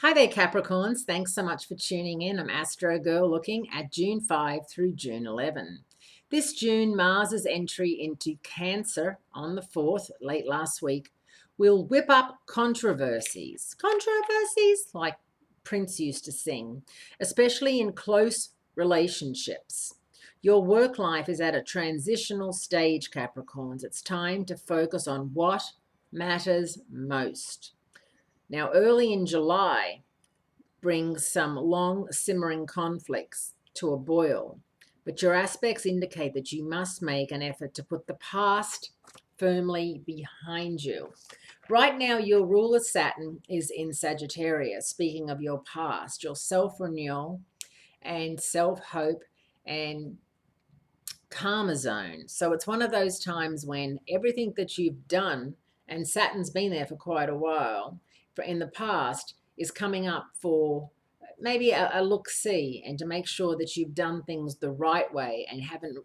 Hi there, Capricorns. Thanks so much for tuning in. I'm Astrogirl looking at June 5 through June 11. This June, Mars's entry into Cancer on the 4th, late last week, will whip up controversies. Controversies like Prince used to sing, especially in close relationships. Your work life is at a transitional stage, Capricorns. It's time to focus on what matters most. Now, early in July brings some long simmering conflicts to a boil, but your aspects indicate that you must make an effort to put the past firmly behind you. Right now, your ruler Saturn is in Sagittarius. Speaking of your past, your self-renewal and self-hope and karma zone. So it's one of those times when everything that you've done, and Saturn's been there for quite a while, for in the past, is coming up for maybe a look-see and to make sure that you've done things the right way and haven't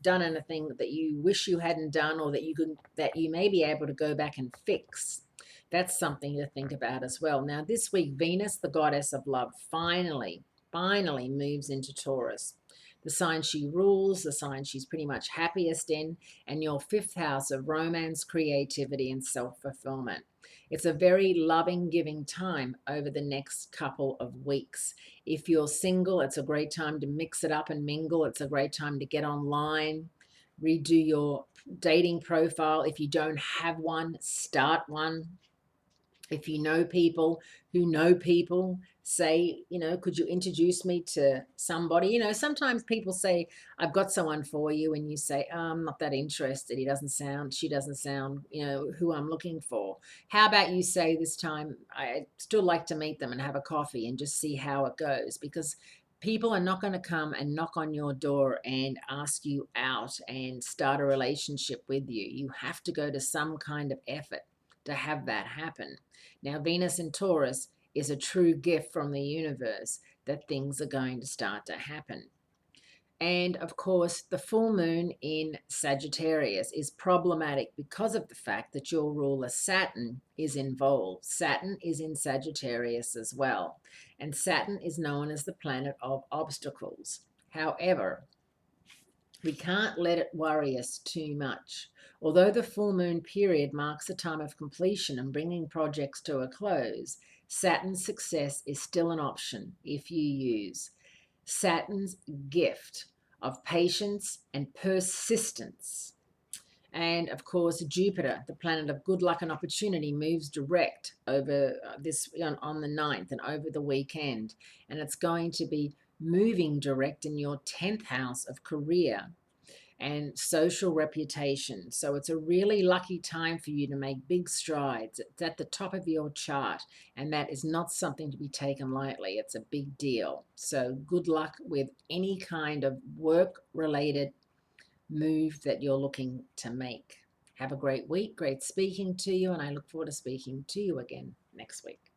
done anything that you wish you hadn't done, or that you may be able to go back and fix. That's something to think about as well. Now, this week, Venus, the goddess of love, finally moves into Taurus, the sign she rules, the sign she's pretty much happiest in, and your 5th house of romance, creativity, and self-fulfillment. It's a very loving, giving time over the next couple of weeks. If you're single, it's a great time to mix it up and mingle. It's a great time to get online, redo your dating profile. If you don't have one, start one. If you know people who know people, say, could you introduce me to somebody? Sometimes people say, I've got someone for you, and you say, oh, I'm not that interested. She doesn't sound, who I'm looking for. How about you say this time, I still like to meet them and have a coffee and just see how it goes, because people are not going to come and knock on your door and ask you out and start a relationship with you. You have to go to some kind of effort to have that happen. Now, Venus in Taurus is a true gift from the universe that things are going to start to happen. And of course, the full moon in Sagittarius is problematic because of the fact that your ruler Saturn is involved. Saturn is in Sagittarius as well. And Saturn is known as the planet of obstacles. However, we can't let it worry us too much. Although the full moon period marks a time of completion and bringing projects to a close, Saturn's success is still an option if you use Saturn's gift of patience and persistence. And of course, Jupiter, the planet of good luck and opportunity, moves direct over on the 9th and over the weekend. And it's going to be moving direct in your 10th house of career and social reputation. So it's a really lucky time for you to make big strides. It's at the top of your chart, and that is not something to be taken lightly. It's a big deal. So good luck with any kind of work-related move that you're looking to make. Have a great week. Great speaking to you, and I look forward to speaking to you again next week.